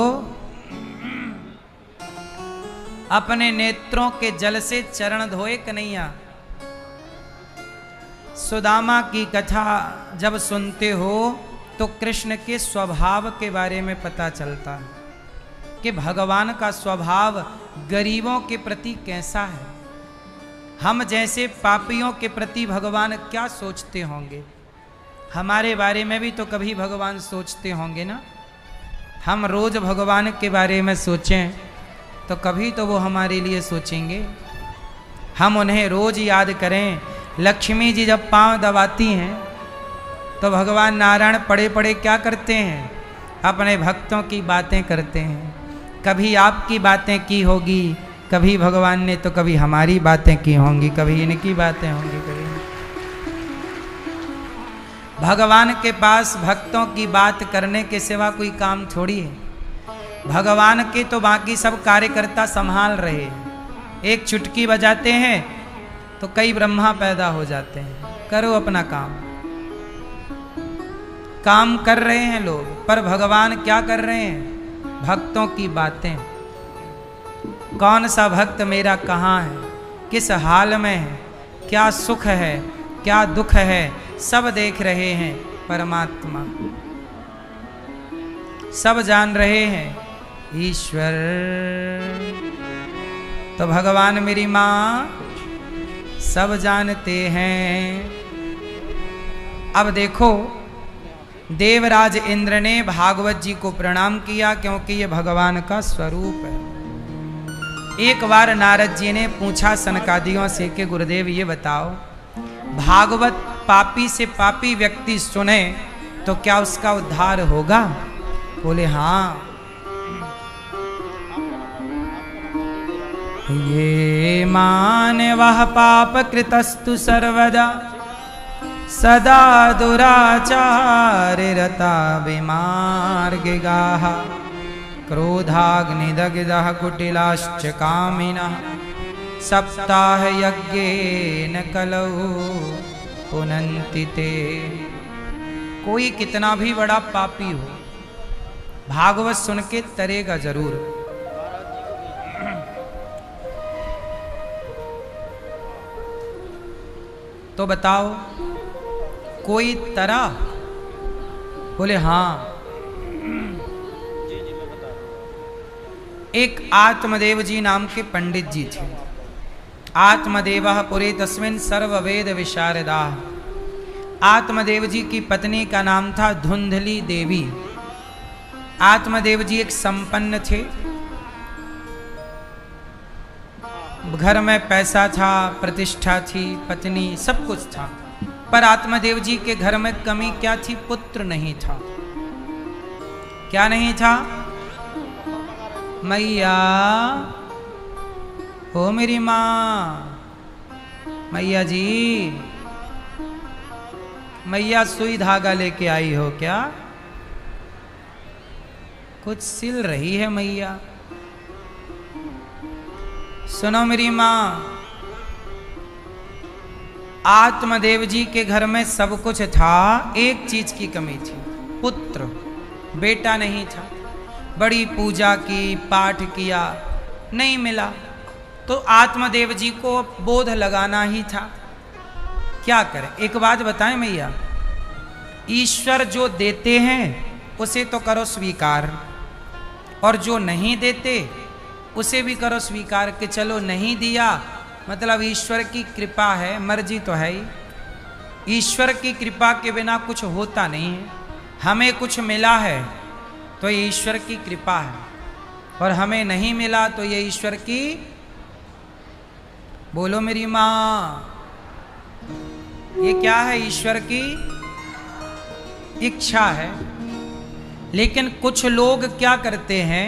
अपने नेत्रों के जल से चरण धोए कन्हैया। सुदामा की कथा जब सुनते हो तो कृष्ण के स्वभाव के बारे में पता चलता है कि भगवान का स्वभाव गरीबों के प्रति कैसा है। हम जैसे पापियों के प्रति भगवान क्या सोचते होंगे, हमारे बारे में भी तो कभी भगवान सोचते होंगे ना। हम रोज भगवान के बारे में सोचें तो कभी तो वो हमारे लिए सोचेंगे। हम उन्हें रोज याद करें। लक्ष्मी जी जब पांव दबाती हैं तो भगवान नारायण पड़े पड़े क्या करते हैं, अपने भक्तों की बातें करते हैं। कभी आपकी बातें की होगी, कभी भगवान ने तो कभी हमारी बातें की होंगी, कभी इनकी बातें होंगी, कभी भगवान के पास भक्तों की बात करने के सिवा कोई काम थोड़ी है। भगवान के तो बाकी सब कार्यकर्ता संभाल रहे हैं। एक चुटकी बजाते हैं तो कई ब्रह्मा पैदा हो जाते हैं। करो अपना काम, काम कर रहे हैं लोग, पर भगवान क्या कर रहे हैं, भक्तों की बातें। कौन सा भक्त मेरा कहाँ है, किस हाल में है, क्या सुख है क्या दुख है, सब देख रहे हैं परमात्मा, सब जान रहे हैं ईश्वर। तो भगवान मेरी माँ सब जानते हैं। अब देखो देवराज इंद्र ने भागवत जी को प्रणाम किया क्योंकि ये भगवान का स्वरूप है। एक बार नारद जी ने पूछा सनकादियों से कि गुरुदेव ये बताओ, भागवत पापी से पापी व्यक्ति सुने तो क्या उसका उद्धार होगा? बोले हाँ। ये मानवः पाप कृतस्तु सर्वदा सदा दुराचाररता विमार्गिगाः क्रोधाग्निदग्धः कुटिलाश्च कामिनः सप्ताह यज्ञेन कलौ पुनन्ति ते। कोई कितना भी बड़ा पापी हो, भागवत सुन के तरेगा जरूर। तो बताओ कोई तरा? बोले हाँ। एक आत्मदेव जी नाम के पंडित जी थे। आत्मदेवः पुरे तस्मिन् सर्ववेद विशारदा। आत्मदेव जी की पत्नी का नाम था धुंधली देवी। आत्मदेव जी एक संपन्न थे, घर में पैसा था, प्रतिष्ठा थी, पत्नी, सब कुछ था। पर आत्मदेव जी के घर में कमी क्या थी? पुत्र नहीं था। क्या नहीं था? मैया, ओ मेरी माँ, मैया जी, मैया सुई धागा लेके आई हो क्या? कुछ सिल रही है मैया। सुनो मेरी माँ, आत्मदेव जी के घर में सब कुछ था, एक चीज की कमी थी, पुत्र, बेटा नहीं था। बड़ी पूजा की, पाठ किया, नहीं मिला। तो आत्मदेव जी को बोध लगाना ही था, क्या करें। एक बात बताएं मैया, ईश्वर जो देते हैं उसे तो करो स्वीकार, और जो नहीं देते उसे भी करो स्वीकार कि चलो नहीं दिया, मतलब ईश्वर की कृपा है, मर्जी तो है ही। ईश्वर की कृपा के बिना कुछ होता नहीं है। हमें कुछ मिला है तो ये ईश्वर की कृपा है, और हमें नहीं मिला तो ये ईश्वर की, बोलो मेरी माँ, ये क्या है? ईश्वर की इच्छा है। लेकिन कुछ लोग क्या करते हैं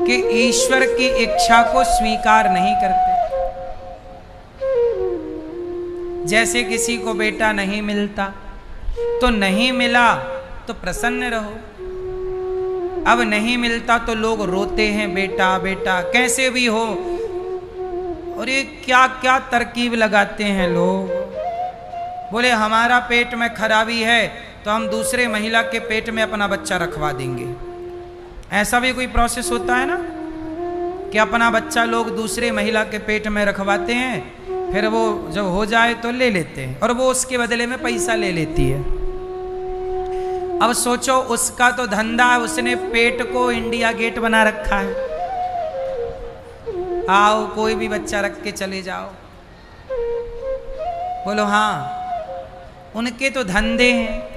कि ईश्वर की इच्छा को स्वीकार नहीं करते। जैसे किसी को बेटा नहीं मिलता तो नहीं मिला तो प्रसन्न रहो, अब नहीं मिलता तो लोग रोते हैं, बेटा बेटा कैसे भी हो। और ये क्या क्या तरकीब लगाते हैं लोग। बोले हमारा पेट में खराबी है तो हम दूसरे महिला के पेट में अपना बच्चा रखवा देंगे। ऐसा भी कोई प्रोसेस होता है ना, कि अपना बच्चा लोग दूसरे महिला के पेट में रखवाते हैं, फिर वो जब हो जाए तो ले लेते हैं, और वो उसके बदले में पैसा ले लेती है। अब सोचो, उसका तो धंधा है, उसने पेट को इंडिया गेट बना रखा है। आओ कोई भी बच्चा रख के चले जाओ। बोलो हाँ, उनके तो धंधे हैं।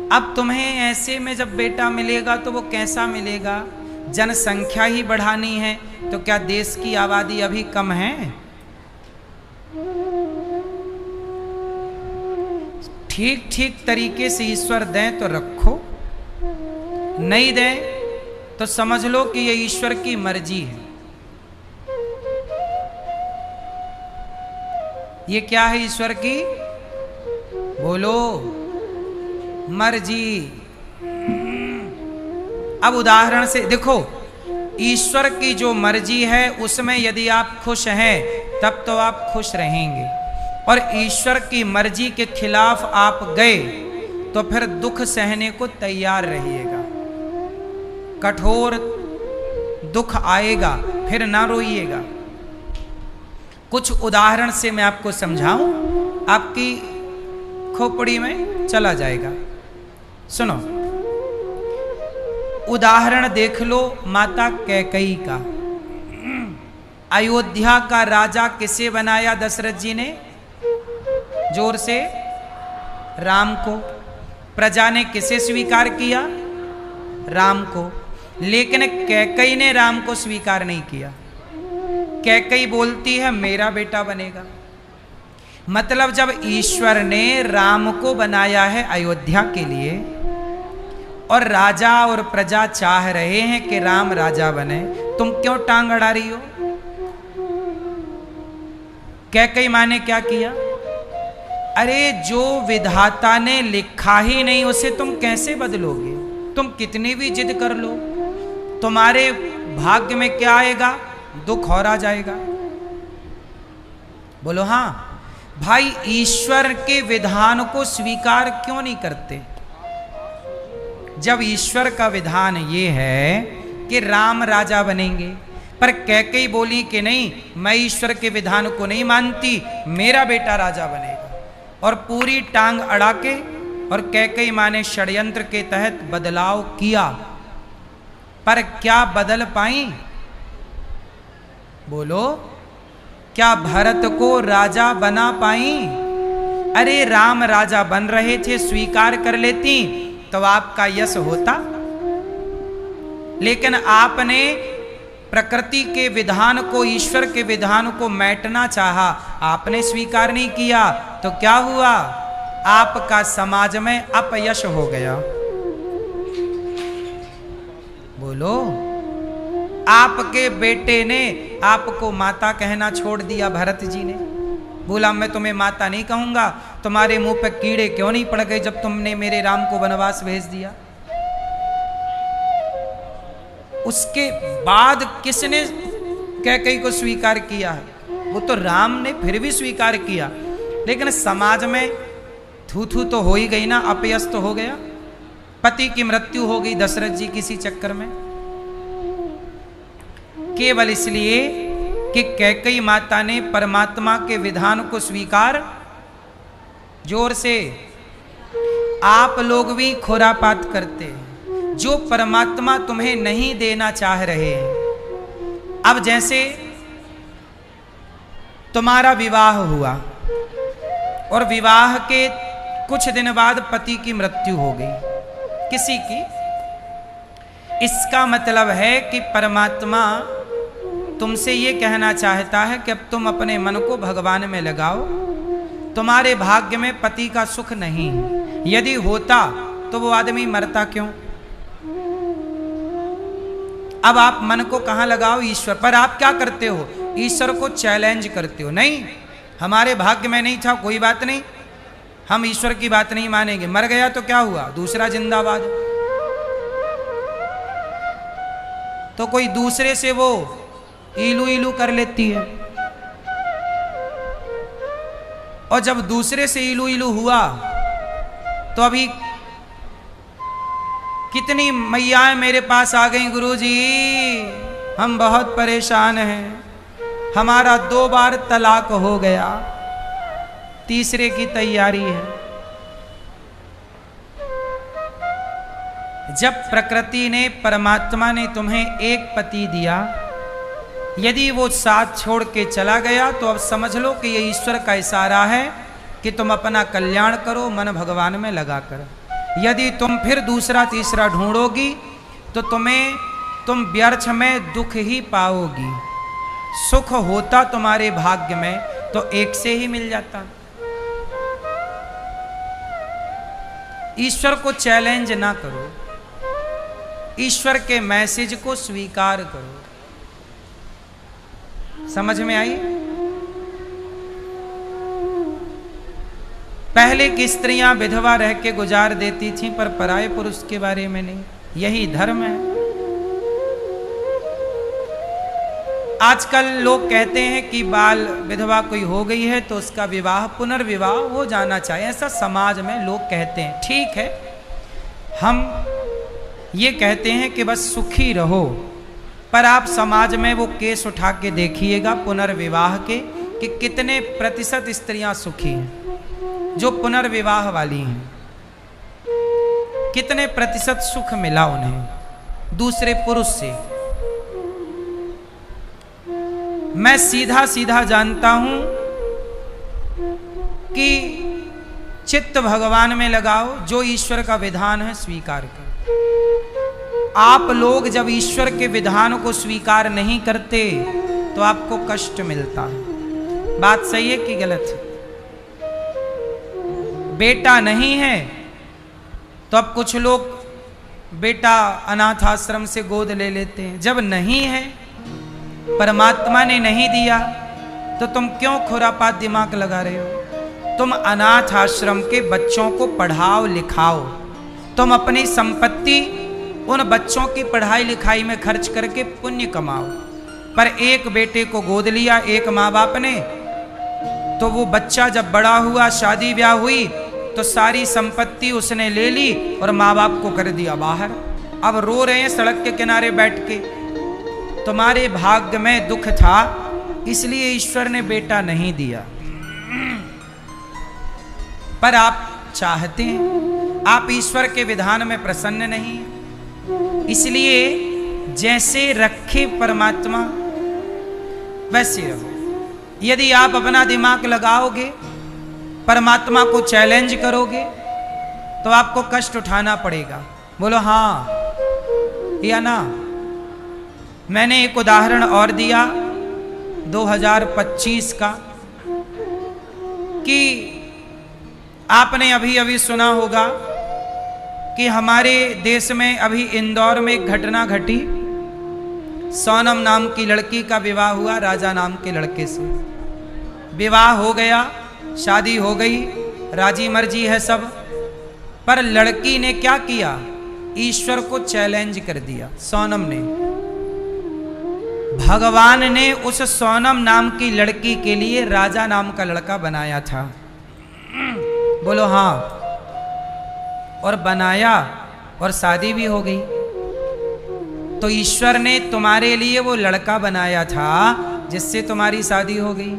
अब तुम्हें ऐसे में जब बेटा मिलेगा तो वो कैसा मिलेगा? जनसंख्या ही बढ़ानी है तो क्या देश की आबादी अभी कम है? ठीक ठीक तरीके से ईश्वर दें तो रखो, नहीं दें तो समझ लो कि ये ईश्वर की मर्जी है। ये क्या है ईश्वर की? बोलो, मर्जी। अब उदाहरण से देखो, ईश्वर की जो मर्जी है उसमें यदि आप खुश हैं तब तो आप खुश रहेंगे, और ईश्वर की मर्जी के खिलाफ आप गए तो फिर दुख सहने को तैयार रहिएगा। कठोर दुख आएगा, फिर ना रोइएगा। कुछ उदाहरण से मैं आपको समझाऊं, आपकी खोपड़ी में चला जाएगा। सुनो, उदाहरण देख लो माता कैकेयी का। अयोध्या का राजा किसे बनाया दशरथ जी ने? जोर से, राम को। प्रजा ने किसे स्वीकार किया? राम को। लेकिन कैकेयी ने राम को स्वीकार नहीं किया। कैकेयी बोलती है मेरा बेटा बनेगा। मतलब जब ईश्वर ने राम को बनाया है अयोध्या के लिए, और राजा और प्रजा चाह रहे हैं कि राम राजा बने, तुम क्यों टांग अड़ा रही हो? कैकेयी माँ ने क्या किया? अरे जो विधाता ने लिखा ही नहीं उसे तुम कैसे बदलोगे? तुम कितनी भी जिद कर लो, तुम्हारे भाग्य में क्या आएगा? दुख और आ जाएगा। बोलो हाँ। भाई, ईश्वर के विधान को स्वीकार क्यों नहीं करते? जब ईश्वर का विधान ये है कि राम राजा बनेंगे, पर कैकेयी बोली कि नहीं, मैं ईश्वर के विधान को नहीं मानती, मेरा बेटा राजा बनेगा, और पूरी टांग अड़ा के, और कैकेयी मां ने षड्यंत्र के तहत बदलाव किया, पर क्या बदल पाई? बोलो, क्या भरत को राजा बना पाई? अरे राम राजा बन रहे थे, स्वीकार कर लेती तो आपका यश होता, लेकिन आपने प्रकृति के विधान को, ईश्वर के विधान को मैटना चाहा, आपने स्वीकार नहीं किया, तो क्या हुआ? आपका समाज में अपयश हो गया। बोलो, आपके बेटे ने आपको माता कहना छोड़ दिया, भरत जी ने बोला मैं तुम्हें माता नहीं कहूंगा, तुम्हारे मुंह पे कीड़े क्यों नहीं पड़ गए जब तुमने मेरे राम को वनवास भेज दिया? उसके बाद किसने कैकेयी को स्वीकार किया है? वो तो राम ने फिर भी स्वीकार किया, लेकिन समाज में थू थू तो हो ही गई ना, अपयश तो हो गया। पति की मृत्यु हो गई दशरथ जी किसी चक्कर में, केवल इसलिए कि कैकेयी माता ने परमात्मा के विधान को स्वीकार, जोर से, आप लोग भी खुरापात करते हैं, जो परमात्मा तुम्हें नहीं देना चाह रहे हैं। अब जैसे तुम्हारा विवाह हुआ और विवाह के कुछ दिन बाद पति की मृत्यु हो गई किसी की, इसका मतलब है कि परमात्मा तुमसे ये कहना चाहता है कि अब तुम अपने मन को भगवान में लगाओ, तुम्हारे भाग्य में पति का सुख नहीं है। यदि होता तो वो आदमी मरता क्यों? अब आप मन को कहां लगाओ? ईश्वर पर। आप क्या करते हो? ईश्वर को चैलेंज करते हो, नहीं हमारे भाग्य में नहीं था, कोई बात नहीं, हम ईश्वर की बात नहीं मानेंगे, मर गया तो क्या हुआ, दूसरा जिंदाबाद। तो कोई दूसरे से वो इलू इलू कर लेती है, और जब दूसरे से इलू इलू हुआ तो अभी कितनी मैयाएं मेरे पास आ गई, गुरुजी हम बहुत परेशान हैं, हमारा 2 बार तलाक हो गया, तीसरे की तैयारी है। जब प्रकृति ने, परमात्मा ने तुम्हें एक पति दिया, यदि वो साथ छोड़ के चला गया तो अब समझ लो कि ये ईश्वर का इशारा है कि तुम अपना कल्याण करो मन भगवान में लगा कर। यदि तुम फिर दूसरा तीसरा ढूंढोगी तो तुम व्यर्थ में दुख ही पाओगी। सुख होता तुम्हारे भाग्य में तो एक से ही मिल जाता। ईश्वर को चैलेंज ना करो, ईश्वर के मैसेज को स्वीकार करो। समझ में आई? पहले की स्त्रियां विधवा रह के गुजार देती थीं, पर पराये पुरुष के बारे में नहीं। यही धर्म है। आजकल लोग कहते हैं कि बाल विधवा कोई हो गई है तो उसका विवाह, पुनर्विवाह हो जाना चाहिए, ऐसा समाज में लोग कहते हैं। ठीक है, हम ये कहते हैं कि बस सुखी रहो, पर आप समाज में वो केस उठा के देखिएगा पुनर्विवाह के, कि कितने प्रतिशत स्त्रियां सुखी हैं जो पुनर्विवाह वाली हैं, कितने प्रतिशत सुख मिला उन्हें दूसरे पुरुष से। मैं सीधा सीधा जानता हूं कि चित्त भगवान में लगाओ, जो ईश्वर का विधान है स्वीकार करो। आप लोग जब ईश्वर के विधान को स्वीकार नहीं करते तो आपको कष्ट मिलता है। बात सही है कि गलत है? बेटा नहीं है तो अब कुछ लोग बेटा अनाथ आश्रम से गोद ले लेते हैं। जब नहीं है, परमात्मा ने नहीं दिया, तो तुम क्यों खुरापात दिमाग लगा रहे हो? तुम अनाथ आश्रम के बच्चों को पढ़ाओ लिखाओ, तुम अपनी संपत्ति उन बच्चों की पढ़ाई लिखाई में खर्च करके पुण्य कमाओ। पर एक बेटे को गोद लिया एक माँ बाप ने, तो वो बच्चा जब बड़ा हुआ, शादी ब्याह हुई, तो सारी संपत्ति उसने ले ली और माँ बाप को कर दिया बाहर। अब रो रहे हैं सड़क के किनारे बैठ के। तुम्हारे भाग्य में दुख था, इसलिए ईश्वर ने बेटा नहीं दिया। पर आप चाहते हैं, आप ईश्वर के विधान में प्रसन्न नहीं हैं, इसलिए जैसे रखे परमात्मा वैसे रहो। यदि आप अपना दिमाग लगाओगे, परमात्मा को चैलेंज करोगे, तो आपको कष्ट उठाना पड़ेगा। बोलो हाँ या ना। मैंने एक उदाहरण और दिया 2025 का, कि आपने अभी अभी सुना होगा कि हमारे देश में अभी इंदौर में एक घटना घटी। सोनम नाम की लड़की का विवाह हुआ राजा नाम के लड़के से। विवाह हो गया, शादी हो गई, राजी मर्जी है सब। पर लड़की ने क्या किया? ईश्वर को चैलेंज कर दिया। सोनम ने, भगवान ने उस सोनम नाम की लड़की के लिए राजा नाम का लड़का बनाया था। बोलो हाँ। और बनाया और शादी भी हो गई। तो ईश्वर ने तुम्हारे लिए वो लड़का बनाया था जिससे तुम्हारी शादी हो गई।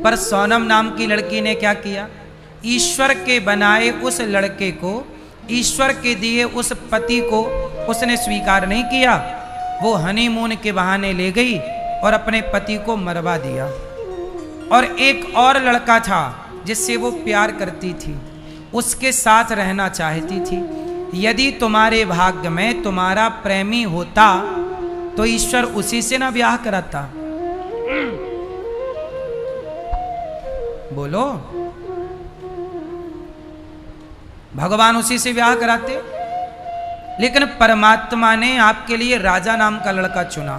पर सोनम नाम की लड़की ने क्या किया? ईश्वर के बनाए उस लड़के को, ईश्वर के दिए उस पति को उसने स्वीकार नहीं किया। वो हनीमून के बहाने ले गई और अपने पति को मरवा दिया। और एक और लड़का था जिससे वो प्यार करती थी, उसके साथ रहना चाहती थी। यदि तुम्हारे भाग्य में तुम्हारा प्रेमी होता तो ईश्वर उसी से ना ब्याह कराता। बोलो, भगवान उसी से ब्याह कराते। लेकिन परमात्मा ने आपके लिए राजा नाम का लड़का चुना।